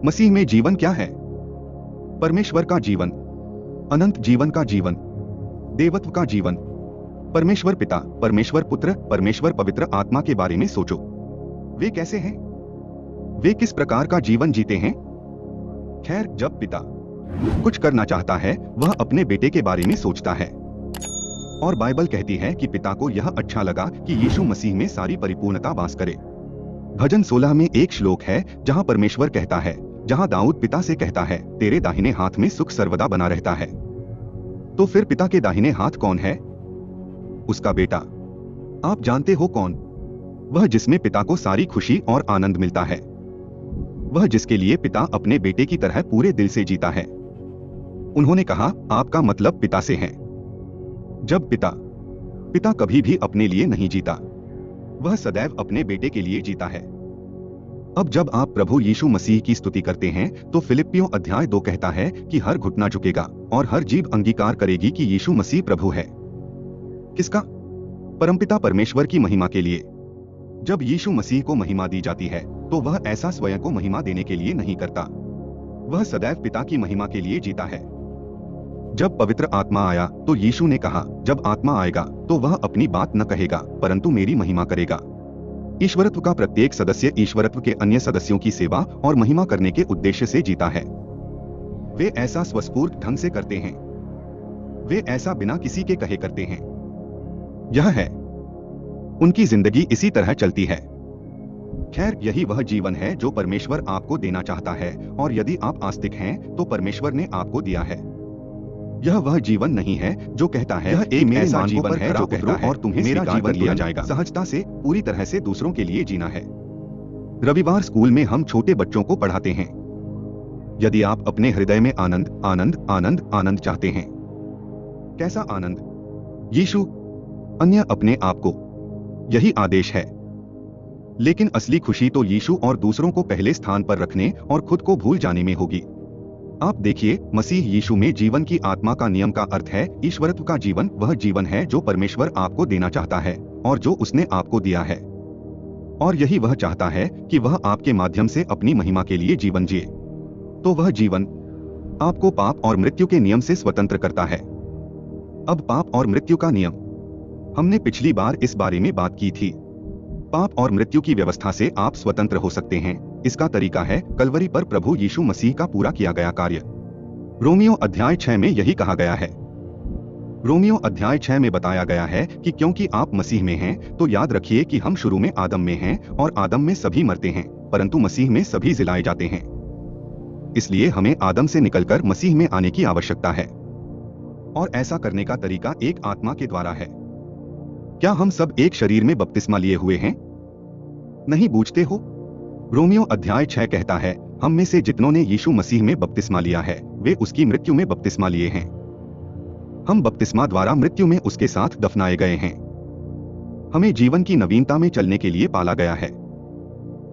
मसीह में जीवन क्या है? परमेश्वर का जीवन, अनंत जीवन का जीवन, देवत्व का जीवन, परमेश्वर पिता, परमेश्वर पुत्र, परमेश्वर पवित्र आत्मा के बारे में सोचो। वे कैसे हैं? वे किस प्रकार का जीवन जीते हैं? खैर, जब पिता कुछ करना चाहता है वह अपने बेटे के बारे में सोचता है, और बाइबल कहती है कि पिता को यह अच्छा लगा कि यीशु मसीह में सारी परिपूर्णता वास करे। भजन 16 में एक श्लोक है जहां परमेश्वर कहता है, जहां दाऊद पिता से कहता है, तेरे दाहिने हाथ में सुख सर्वदा बना रहता है। तो फिर पिता के दाहिने हाथ कौन है? उसका बेटा। आप जानते हो कौन? वह जिसमें पिता को सारी खुशी और आनंद मिलता है, वह जिसके लिए पिता अपने बेटे की तरह पूरे दिल से जीता है। उन्होंने कहा, आपका मतलब पिता से है। जब पिता कभी भी अपने लिए नहीं जीता, वह सदैव अपने बेटे के लिए जीता है। अब जब आप प्रभु यीशु मसीह की स्तुति करते हैं तो फिलिप्पियों अध्याय 2 कहता है कि हर घुटना झुकेगा और हर जीभ अंगीकार करेगी कि यीशु मसीह प्रभु है। किसका? परमपिता परमेश्वर की महिमा के लिए। जब यीशु मसीह को महिमा दी जाती है तो वह ऐसा स्वयं को महिमा देने के लिए नहीं करता, वह सदैव पिता की महिमा के लिए जीता है। जब पवित्र आत्मा आया तो यीशु ने कहा, जब आत्मा आएगा तो वह अपनी बात न कहेगा परंतु मेरी महिमा करेगा। ईश्वरत्व का प्रत्येक सदस्य ईश्वरत्व के अन्य सदस्यों की सेवा और महिमा करने के उद्देश्य से जीता है। वे ऐसा स्वस्फूर्त ढंग से करते हैं, वे ऐसा बिना किसी के कहे करते हैं। यह है, उनकी जिंदगी इसी तरह चलती है। खैर, यही वह जीवन है जो परमेश्वर आपको देना चाहता है, और यदि आप आस्तिक हैं तो परमेश्वर ने आपको दिया है। यह वह जीवन नहीं है जो कहता है, यह एक ऐसा जीवन है जो कहता है और तुम्हें मेरा जीवन लिया जाएगा। सहजता से, पूरी तरह से दूसरों के लिए जीना है। रविवार स्कूल में हम छोटे बच्चों को पढ़ाते हैं, यदि आप अपने हृदय में आनंद आनंद आनंद आनंद चाहते हैं। कैसा आनंद? यीशु, अन्य, अपने आप को, यही आदेश है। लेकिन असली खुशी तो यीशु और दूसरों को पहले स्थान पर रखने और खुद को भूल जाने में होगी। आप देखिए, मसीह यीशु में जीवन की आत्मा का नियम का अर्थ है ईश्वरत्व का जीवन। वह जीवन है जो परमेश्वर आपको देना चाहता है और जो उसने आपको दिया है, और यही वह चाहता है कि वह आपके माध्यम से अपनी महिमा के लिए जीवन जिए। तो वह जीवन आपको पाप और मृत्यु के नियम से स्वतंत्र करता है। अब पाप और मृत्यु का नियम, हमने पिछली बार इस बारे में बात की थी। पाप और मृत्यु की व्यवस्था से आप स्वतंत्र हो सकते हैं। इसका तरीका है कलवरी पर प्रभु यीशु मसीह का पूरा किया गया कार्य। रोमियो अध्याय 6 में यही कहा गया है। रोमियो अध्याय 6 में बताया गया है कि क्योंकि आप मसीह में हैं तो याद रखिए कि हम शुरू में आदम में हैं, और आदम में सभी मरते हैं परंतु मसीह में सभी जिलाए जाते हैं। इसलिए हमें आदम से निकलकर मसीह में आने की आवश्यकता है, और ऐसा करने का तरीका एक आत्मा के द्वारा है। क्या हम सब एक शरीर में बपतिस्मा लिए हुए हैं? नहीं बूझते हो? रोमियो अध्याय 6 कहता है, हम में से जितनों ने यीशु मसीह में बपतिस्मा लिया है वे उसकी मृत्यु में बपतिस्मा लिए हैं। हम बपतिस्मा द्वारा मृत्यु में उसके साथ दफनाए गए हैं। हमें जीवन की नवीनता में चलने के लिए पाला गया है।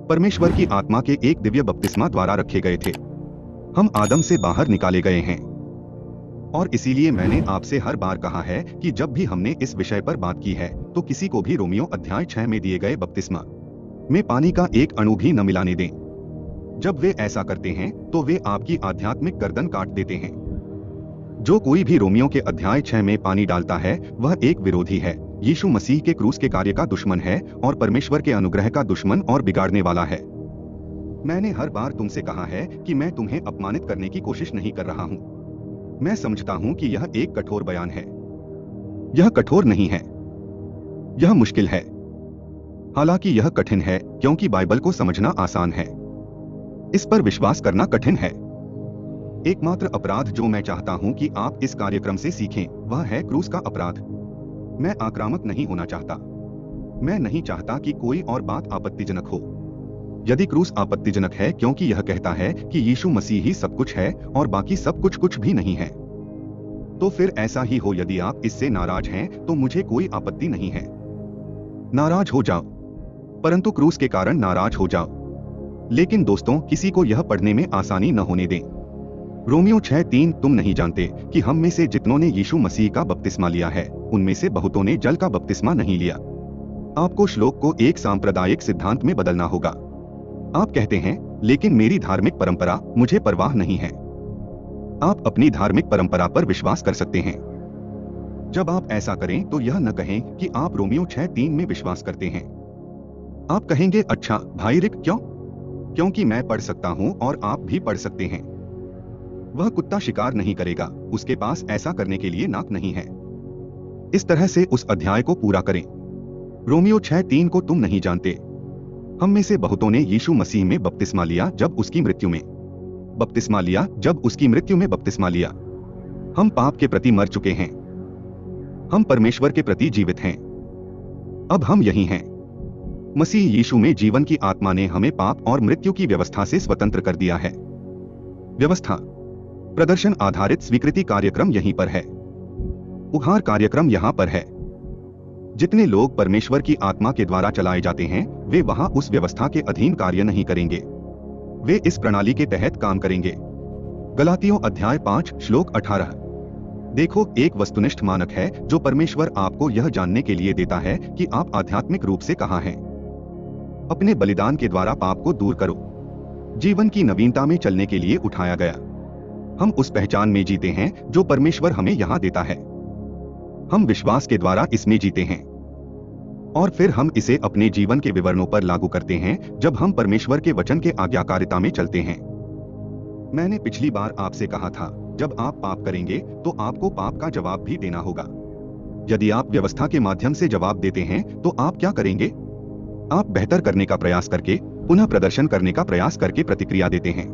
परमेश्वर की आत्मा के एक दिव्य बपतिस्मा द्वारा रखे गए थे। हम आदम से बाहर निकाले गए हैं। और इसीलिए मैंने आपसे हर बार कहा है कि जब भी हमने इस विषय पर बात की है तो किसी को भी रोमियो अध्याय 6 में दिए गए बपतिस्मा में पानी का एक अणु भी न मिलाने दें। जब वे ऐसा करते हैं तो वे आपकी आध्यात्मिक गर्दन काट देते हैं। जो कोई भी रोमियो के अध्याय 6 में पानी डालता है वह एक विरोधी है, यीशु मसीह के क्रूस के कार्य का दुश्मन है और परमेश्वर के अनुग्रह का दुश्मन और बिगाड़ने वाला है। मैंने हर बार तुमसे कहा है कि मैं तुम्हें अपमानित करने की कोशिश नहीं कर रहा हूं। मैं समझता हूं कि यह एक कठोर बयान है। यह कठोर नहीं है, यह मुश्किल है। हालांकि यह कठिन है क्योंकि बाइबल को समझना आसान है, इस पर विश्वास करना कठिन है। एकमात्र अपराध जो मैं चाहता हूं कि आप इस कार्यक्रम से सीखें वह है क्रूस का अपराध। मैं आक्रामक नहीं होना चाहता। मैं नहीं चाहता कि कोई और बात आपत्तिजनक हो। यदि क्रूस आपत्तिजनक है क्योंकि यह कहता है कि यीशु मसीह ही सब कुछ है और बाकी सब कुछ कुछ भी नहीं है, तो फिर ऐसा ही हो। यदि आप इससे नाराज हैं तो मुझे कोई आपत्ति नहीं है। नाराज हो जाओ, परंतु क्रूस के कारण नाराज हो जाओ। लेकिन दोस्तों, किसी को यह पढ़ने में आसानी न होने दें। रोमियो 6:3, तुम नहीं जानते कि हम में से जितनों ने यीशु मसीह का बपतिस्मा लिया है उनमें से बहुतों ने जल का बपतिस्मा नहीं लिया। आपको श्लोक को एक सांप्रदायिक सिद्धांत में बदलना होगा। आप कहते हैं, लेकिन मेरी धार्मिक परंपरा, मुझे परवाह नहीं है। आप अपनी धार्मिक परंपरा पर विश्वास कर सकते हैं। जब आप ऐसा करें तो यह न कहें कि आप रोमियो 6:3 में विश्वास करते हैं। आप कहेंगे, अच्छा भाई रिक, क्यों? क्योंकि मैं पढ़ सकता हूं और आप भी पढ़ सकते हैं। वह कुत्ता शिकार नहीं करेगा, उसके पास ऐसा करने के लिए नाक नहीं है। इस तरह से उस अध्याय को पूरा करें। रोमियो 6:3 को तुम नहीं जानते। हम में से बहुतों ने यीशु मसीह में बपतिस्मा लिया जब उसकी मृत्यु में बपतिस्मा लिया। हम पाप के प्रति मर चुके हैं। हम परमेश्वर के प्रति जीवित हैं। अब हम यही हैं। मसीह यीशु में जीवन की आत्मा ने हमें पाप और मृत्यु की व्यवस्था से स्वतंत्र कर दिया है। व्यवस्था, प्रदर्शन आधारित स्वीकृति कार्यक्रम यहीं पर है। उद्धार कार्यक्रम यहां पर है। जितने लोग परमेश्वर की आत्मा के द्वारा चलाए जाते हैं, वे वहां उस व्यवस्था के अधीन कार्य नहीं करेंगे। वे इस प्रणाली के तहत काम करेंगे। गलातियों अध्याय 5 श्लोक 18। देखो, एक वस्तुनिष्ठ मानक है जो परमेश्वर आपको यह जानने के लिए देता है कि आप आध्यात्मिक रूप से कहां हैं। अपने बलिदान के द्वारा पाप को दूर करो। जीवन की नवीनता में चलने के लिए उठाया गया। हम उस पहचान में जीते हैं जो परमेश्वर हमें यहां देता है। हम विश्वास के द्वारा इसमें जीते हैं और फिर हम इसे अपने जीवन के विवरणों पर लागू करते हैं जब हम परमेश्वर के वचन के आज्ञाकारिता में चलते हैं। मैंने पिछली बार आपसे कहा था, जब आप पाप करेंगे तो आपको पाप का जवाब भी देना होगा। यदि आप व्यवस्था के माध्यम से जवाब देते हैं तो आप क्या करेंगे? आप बेहतर करने का प्रयास करके, पुनः प्रदर्शन करने का प्रयास करके प्रतिक्रिया देते हैं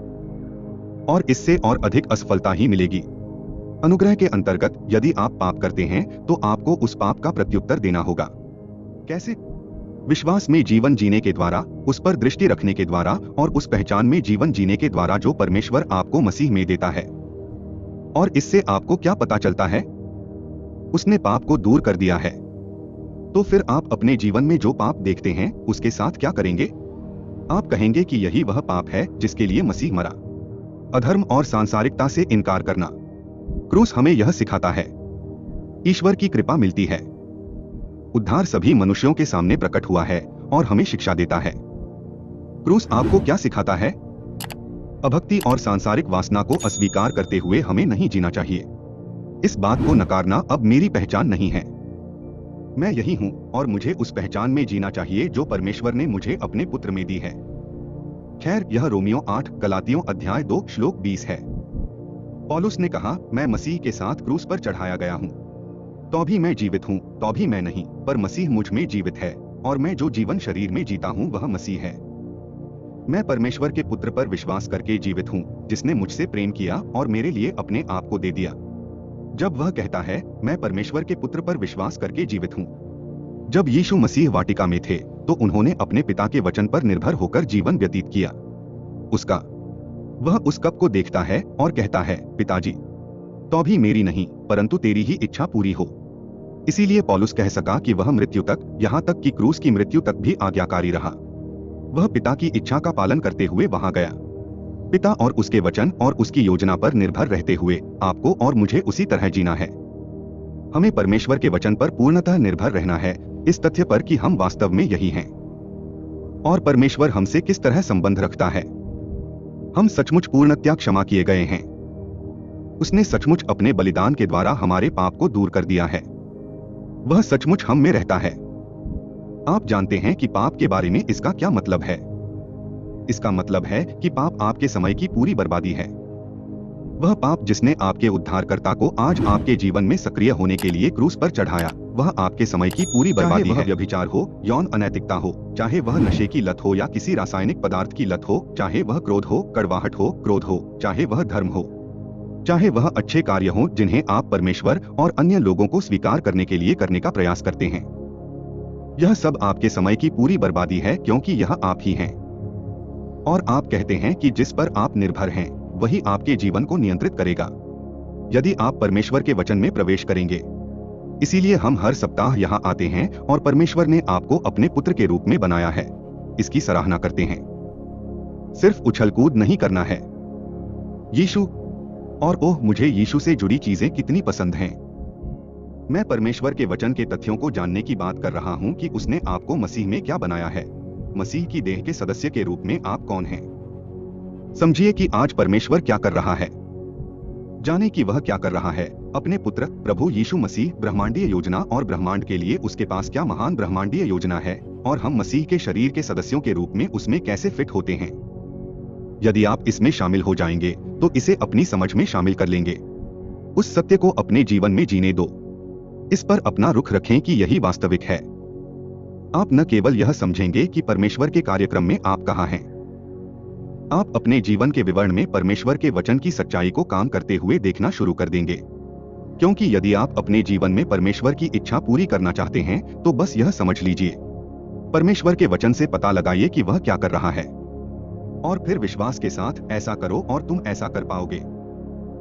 और इससे और अधिक असफलता ही मिलेगी। अनुग्रह के अंतर्गत यदि आप पाप करते हैं तो आपको उस पाप का प्रत्युत्तर देना होगा। कैसे? विश्वास में जीवन जीने के द्वारा, उस पर दृष्टि रखने के द्वारा और उस पहचान में जीवन जीने के द्वारा जो परमेश्वर आपको मसीह में देता है। और इससे आपको क्या पता चलता है? उसने पाप को दूर कर दिया है। तो फिर आप अपने जीवन में जो पाप देखते हैं उसके साथ क्या करेंगे? आप कहेंगे कि यही वह पाप है जिसके लिए मसीह मरा। अधर्म और सांसारिकता से इनकार करना। क्रूस हमें यह सिखाता है। ईश्वर की कृपा मिलती है। उद्धार सभी मनुष्यों के सामने प्रकट हुआ है और हमें शिक्षा देता है। क्रूस आपको क्या सिखाता है? अभक्ति और सांसारिक वासना को अस्वीकार करते हुए हमें नहीं जीना चाहिए। इस बात को नकारना अब मेरी पहचान नहीं है। मैं यही हूं और मुझे उस पहचान में जीना चाहिए जो परमेश्वर ने मुझे अपने पुत्र में दी है। खैर, यह रोमियो 8 गलातियों अध्याय 2 श्लोक 20 है। पौलुस ने कहा, मैं मसीह के साथ क्रूस पर चढ़ाया गया हूं। तो भी मैं जीवित हूं, तो भी मैं नहीं, पर मसीह मुझ में जीवित है और मैं जो जीवन शरीर में जीता हूं वह मसीह है। मैं परमेश्वर के पुत्र पर विश्वास करके जीवित हूं, जिसने मुझसे प्रेम किया और मेरे लिए अपने आप को दे दिया। जब वह कहता है, मैं परमेश्वर के पुत्र पर विश्वास करके जीवित हूं। जब यीशु मसीह वाटिका में थे तो उन्होंने अपने पिता के वचन पर निर्भर होकर जीवन व्यतीत किया। वह उस कप को देखता है और कहता है, पिताजी, तो भी मेरी नहीं परंतु तेरी ही इच्छा पूरी हो। इसीलिए पौलुस कह सका कि वह मृत्यु तक, यहाँ तक कि क्रूस की मृत्यु तक भी आज्ञाकारी रहा। वह पिता की इच्छा का पालन करते हुए वहां गया। पिता और उसके वचन और उसकी योजना पर निर्भर रहते हुए आपको और मुझे उसी तरह जीना है। हमें परमेश्वर के वचन पर पूर्णतः निर्भर रहना है, इस तथ्य पर कि हम वास्तव में यही हैं और परमेश्वर हमसे किस तरह संबंध रखता है। हम सचमुच पूर्णतया क्षमा किए गए हैं। उसने सचमुच अपने बलिदान के द्वारा हमारे पाप को दूर कर दिया है। वह सचमुच हम में रहता है। आप जानते हैं कि पाप के बारे में इसका क्या मतलब है? इसका मतलब है कि पाप आपके समय की पूरी बर्बादी है। वह पाप जिसने आपके उद्धारकर्ता को आज आपके जीवन में सक्रिय होने के लिए क्रूस पर चढ़ाया, वह आपके समय की पूरी बर्बादी है। व्यभिचार हो, यौन अनैतिकता हो, चाहे वह नशे की लत हो या किसी रासायनिक पदार्थ की लत हो, चाहे वह क्रोध हो, कड़वाहट हो, क्रोध हो, चाहे वह धर्म हो, चाहे वह अच्छे कार्य हो जिन्हें आप परमेश्वर और अन्य लोगों को स्वीकार करने के लिए करने का प्रयास करते हैं। यह सब आपके समय की पूरी बर्बादी है, क्योंकि यह आप ही हैं। और आप कहते हैं कि जिस पर आप निर्भर हैं वही आपके जीवन को नियंत्रित करेगा यदि आप परमेश्वर के वचन में प्रवेश करेंगे। इसीलिए हम हर सप्ताह यहाँ आते हैं और परमेश्वर ने आपको अपने पुत्र के रूप में बनाया है, इसकी सराहना करते हैं। सिर्फ उछल-कूद नहीं करना है। यीशु, और ओह, मुझे यीशु से जुड़ी चीजें कितनी पसंद हैं। मैं परमेश्वर के वचन के तथ्यों को जानने की बात कर रहा हूं कि उसने आपको मसीह में क्या बनाया है। मसीह की देह के सदस्य के रूप में आप कौन हैं? समझिए कि आज परमेश्वर क्या कर रहा है। जाने कि वह क्या कर रहा है। अपने पुत्र प्रभु यीशु मसीह ब्रह्मांडीय योजना और ब्रह्मांड के लिए उसके पास क्या महान ब्रह्मांडीय योजना है और हम मसीह के शरीर के सदस्यों के रूप में उसमें कैसे फिट होते हैं। यदि आप इसमें शामिल हो जाएंगे तो इसे अपनी समझ में शामिल कर लेंगे। उस सत्य को अपने जीवन में जीने दो। इस पर अपना रुख रखें कि यही वास्तविक है। आप न केवल यह समझेंगे कि परमेश्वर के कार्यक्रम में आप कहाँ हैं, आप अपने जीवन के विवरण में परमेश्वर के वचन की सच्चाई को काम करते हुए देखना शुरू कर देंगे। क्योंकि यदि आप अपने जीवन में परमेश्वर की इच्छा पूरी करना चाहते हैं तो बस यह समझ लीजिए, परमेश्वर के वचन से पता लगाइए कि वह क्या कर रहा है और फिर विश्वास के साथ ऐसा करो और तुम ऐसा कर पाओगे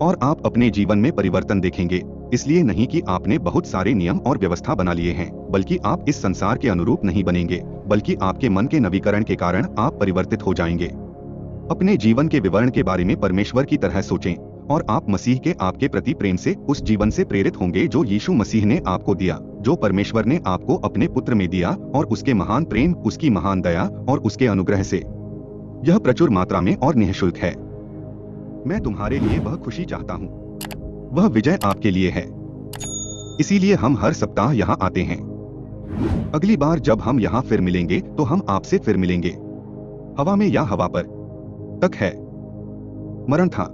और आप अपने जीवन में परिवर्तन देखेंगे। इसलिए नहीं कि आपने बहुत सारे नियम और व्यवस्था बना लिए हैं, बल्कि आप इस संसार के अनुरूप नहीं बनेंगे, बल्कि आपके मन के नवीकरण के कारण आप परिवर्तित हो जाएंगे। अपने जीवन के विवरण के बारे में परमेश्वर की तरह सोचें और आप मसीह के आपके प्रति प्रेम से उस जीवन से प्रेरित होंगे जो यीशु मसीह ने आपको दिया, जो परमेश्वर ने आपको अपने पुत्र में दिया, और उसके महान प्रेम, उसकी महान दया और उसके अनुग्रह से यह प्रचुर मात्रा में और निःशुल्क है। मैं तुम्हारे लिए वह खुशी चाहता हूँ, वह विजय आपके लिए है। इसीलिए हम हर सप्ताह यहाँ आते हैं। अगली बार जब हम यहाँ फिर मिलेंगे तो हम आपसे फिर मिलेंगे, हवा में या हवा पर। तक है मरण था।